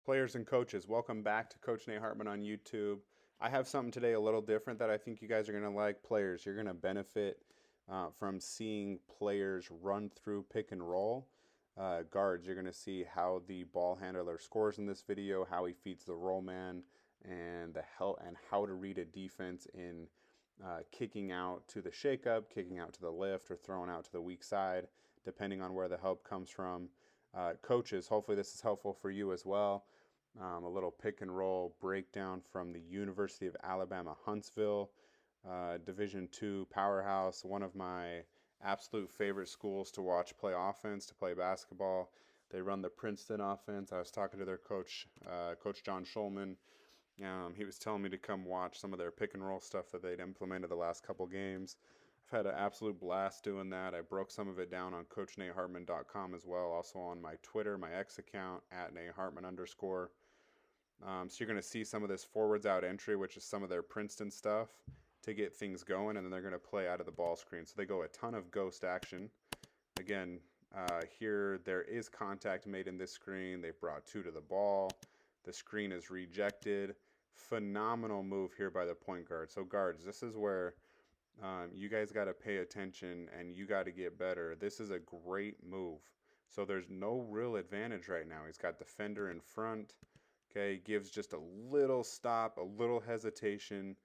Players and coaches, welcome back to Coach Nate Hartman on YouTube. I have something today a little different that I think you guys are going to like. Players, you're going to benefit from seeing players run through pick and roll. Guards, you're going to see how the ball handler scores in this video, how he feeds the roll man, and how to read a defense in kicking out to the shakeup, kicking out to the lift, or throwing out to the weak side, depending on where the help comes from. Coaches, hopefully this is helpful for you as well. A little pick and roll breakdown from the University of Alabama, Huntsville, Division II powerhouse, one of my absolute favorite schools to watch play offense, to play basketball. They run the Princeton offense. I was talking to their coach, Coach John Schulman. He was telling me to come watch some of their pick and roll stuff that they'd implemented the last couple games. I've had an absolute blast doing that. I broke some of it down on CoachNateHartman.com as well, also on my Twitter, my X account, @NateHartman_. So you're going to see some of this forwards out entry, which is some of their Princeton stuff to get things going, and then they're going to play out of the ball screen. So they go a ton of ghost action. Again, here there is contact made in this screen. They've brought two to the ball. The screen is rejected. Phenomenal move here by the point guard. So guards, this is where you guys got to pay attention and you got to get better. This is a great move. So there's no real advantage right now. He's got defender in front. Okay, gives just a little stop, a little hesitation,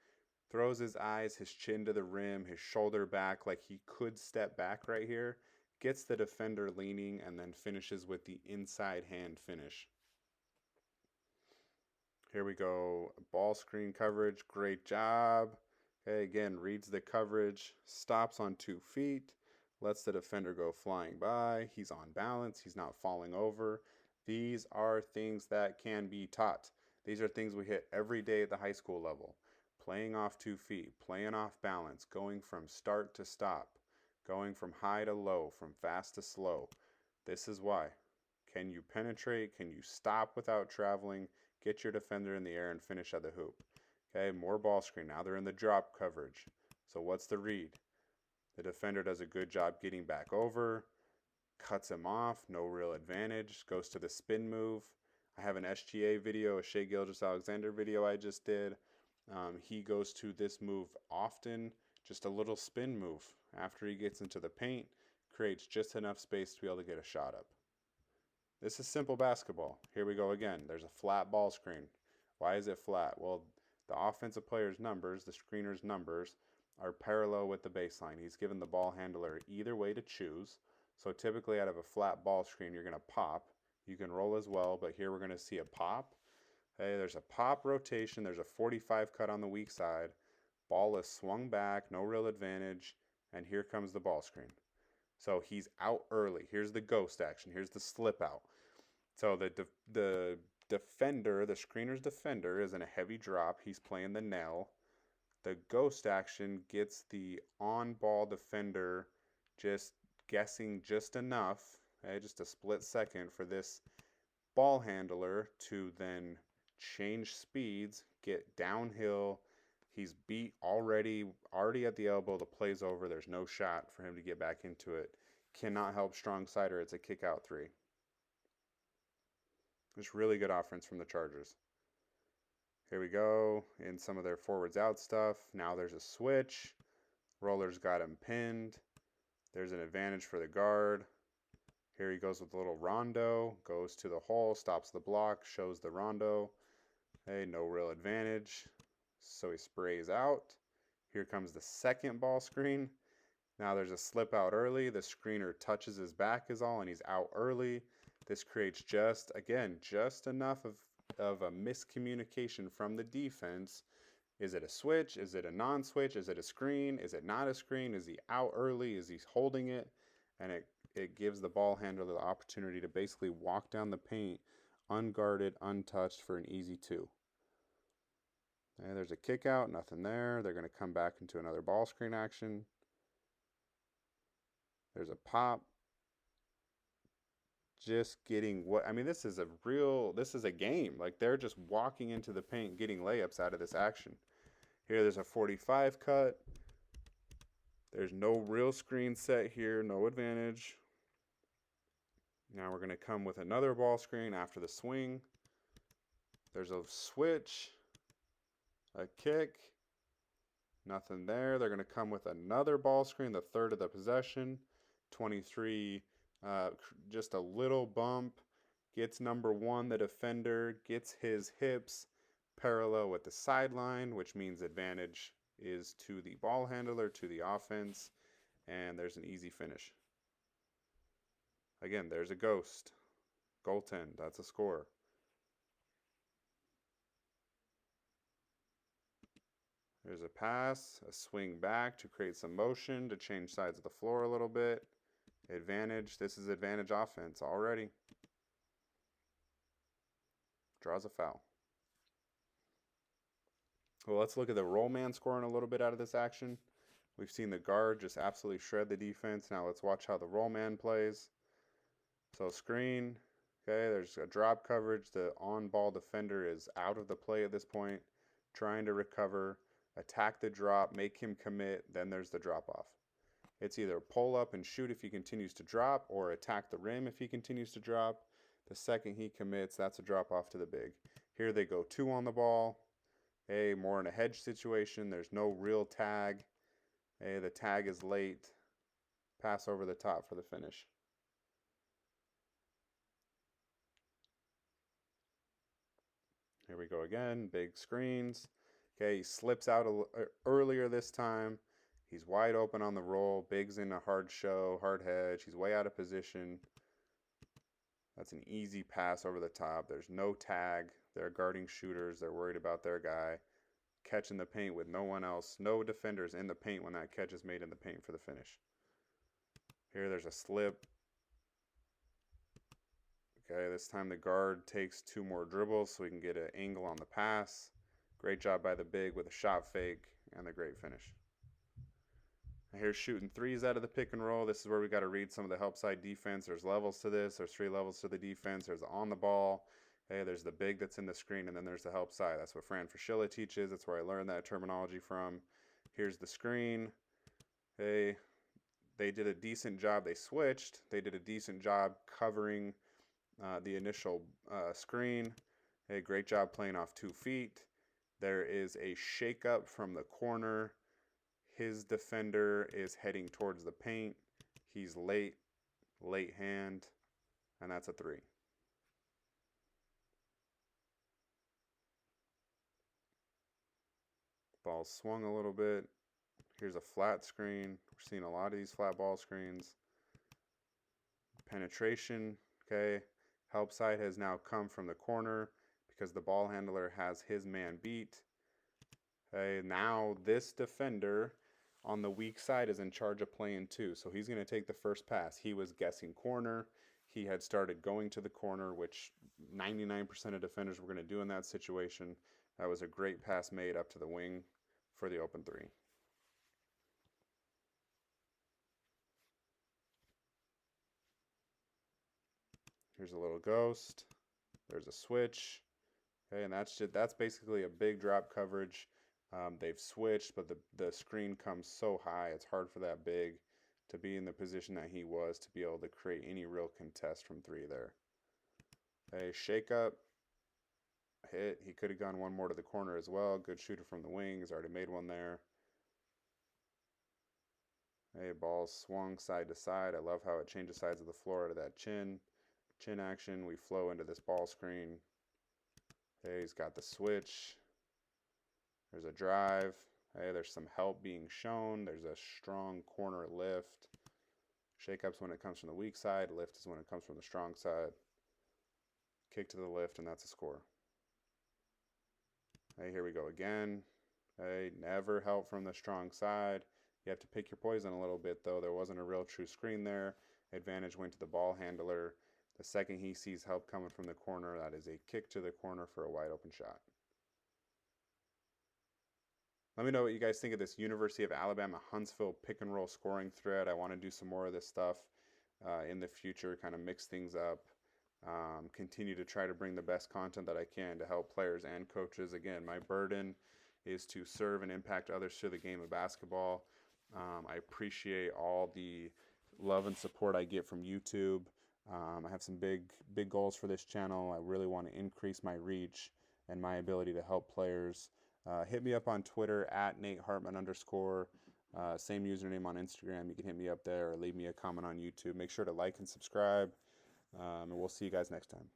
throws his eyes, his chin to the rim, his shoulder back like he could step back right here, gets the defender leaning, and then finishes with the inside hand finish. Here we go, ball screen coverage, great job. Okay, again, reads the coverage, stops on 2 feet, lets the defender go flying by. He's on balance, he's not falling over. These are things that can be taught. These are things we hit every day at the high school level. Playing off 2 feet, playing off balance, going from start to stop, going from high to low, from fast to slow. This is why. Can you penetrate? Can you stop without traveling? Get your defender in the air and finish at the hoop. Okay, more ball screen. Now they're in the drop coverage. So what's the read? The defender does a good job getting back over, cuts him off, no real advantage, goes to the spin move. I have an SGA video, a Shea Gilgeous-Alexander video I just did. He goes to this move often, just a little spin move. After he gets into the paint, creates just enough space to be able to get a shot up. This is simple basketball. Here we go again. There's a flat ball screen. Why is it flat? Well, the offensive player's numbers, the screener's numbers, are parallel with the baseline. He's given the ball handler either way to choose. So typically out of a flat ball screen, you're going to pop. You can roll as well, but here we're going to see a pop. Hey, there's a pop rotation. There's a 45 cut on the weak side. Ball is swung back, no real advantage, and here comes the ball screen. So he's out early. Here's the ghost action. Here's the slip out. So the defender, the screener's defender, is in a heavy drop. He's playing the nail. The ghost action gets the on-ball defender just guessing just enough, okay, just a split second for this ball handler to then change speeds, get downhill. He's beat already at the elbow. The play's over. There's no shot for him to get back into it. Cannot help strong sider. It's a kick out 3. It's really good offense from the Chargers. Here we go in some of their forwards out stuff. Now there's a switch. Roller's got him pinned. There's an advantage for the guard. Here he goes with a little rondo. Goes to the hole, stops the block, shows the rondo. Hey, no real advantage. So he sprays out. Here comes the second ball screen. Now there's a slip out early. The screener touches his back is all, and he's out early. This creates just enough of a miscommunication from the defense. Is it a switch? Is it a non-switch? Is it a screen? Is it not a screen? Is he out early? Is he holding it? And it gives the ball handler the opportunity to basically walk down the paint unguarded, untouched for an easy 2. And there's a kick out, nothing there. They're going to come back into another ball screen action. There's a pop. Just getting what, I mean, this is a game. Like, they're just walking into the paint, getting layups out of this action. Here, there's a 45 cut. There's no real screen set here, no advantage. Now we're going to come with another ball screen after the swing. There's a switch, a kick, nothing there. They're going to come with another ball screen, the third of the possession. 23, just a little bump. Gets number one, the defender, gets his hips parallel with the sideline, which means advantage is to the ball handler, to the offense, and there's an easy finish. Again, there's a ghost. Goaltend, that's a score. There's a pass, a swing back to create some motion, to change sides of the floor a little bit. Advantage, this is advantage offense already. Draws a foul. Well, let's look at the roll man scoring a little bit out of this action. We've seen the guard just absolutely shred the defense. Now let's watch how the roll man plays. So screen, okay, there's a drop coverage. The on-ball defender is out of the play at this point, trying to recover, attack the drop, make him commit, then there's the drop-off. It's either pull up and shoot if he continues to drop, or attack the rim if he continues to drop. The second he commits, that's a drop-off to the big. Here they go 2 on the ball. Hey, more in a hedge situation. There's no real tag. Hey, the tag is late. Pass over the top for the finish. Here we go again. Big screens. Okay, he slips out earlier this time. He's wide open on the roll. Big's in a hard show, hard hedge. He's way out of position. That's an easy pass over the top. There's no tag. They're guarding shooters. They're worried about their guy. Catch in the paint with no one else. No defenders in the paint when that catch is made in the paint for the finish. Here there's a slip. Okay, this time the guard takes 2 more dribbles so we can get an angle on the pass. Great job by the big with a shot fake and the great finish. Here's shooting threes out of the pick and roll. This is where we got to read some of the help side defense. There's levels to this. There's 3 levels to the defense. There's on the ball. Hey, there's the big that's in the screen, and then there's the help side. That's what Fran Fraschilla teaches. That's where I learned that terminology from. Here's the screen. Hey, they did a decent job. They switched. They did a decent job covering the initial screen. Hey, great job playing off 2 feet. There is a shakeup from the corner. His defender is heading towards the paint. He's late hand, and that's a 3. Ball swung a little bit. Here's a flat screen. We're seeing a lot of these flat ball screens. Penetration, okay. Help side has now come from the corner because the ball handler has his man beat. Okay, now this defender on the weak side is in charge of playing 2. So he's going to take the first pass. He was guessing corner. He had started going to the corner, which 99% of defenders were going to do in that situation. That was a great pass made up to the wing for the open 3. Here's a little ghost. There's a switch. Okay, and that's basically a big drop coverage. They've switched, but the screen comes so high, it's hard for that big to be in the position that he was to be able to create any real contest from 3 there. Okay, shake up, hit. He could have gone one more to the corner as well. Good shooter from the wing. He's already made one there. Hey, ball swung side to side. I love how it changes sides of the floor to that chin action. We flow into this ball screen. Hey, he's got the switch. There's a drive. Hey, there's some help being shown. There's a strong corner lift. Shake-ups when it comes from the weak side. Lift is when it comes from the strong side. Kick to the lift, and that's a score. Hey, here we go again. Hey, never help from the strong side. You have to pick your poison a little bit, though. There wasn't a real true screen there. Advantage went to the ball handler. The second he sees help coming from the corner, that is a kick to the corner for a wide open shot. Let me know what you guys think of this University of Alabama Huntsville pick and roll scoring thread. I want to do some more of this stuff in the future, kind of mix things up, continue to try to bring the best content that I can to help players and coaches. Again, my burden is to serve and impact others through the game of basketball. I appreciate all the love and support I get from YouTube. I have some big goals for this channel. I really want to increase my reach. and my ability to help players. Hit me up on Twitter at @NateHartman_. Same username on Instagram. You can hit me up there or leave me a comment on YouTube. Make sure to like and subscribe, and we'll see you guys next time.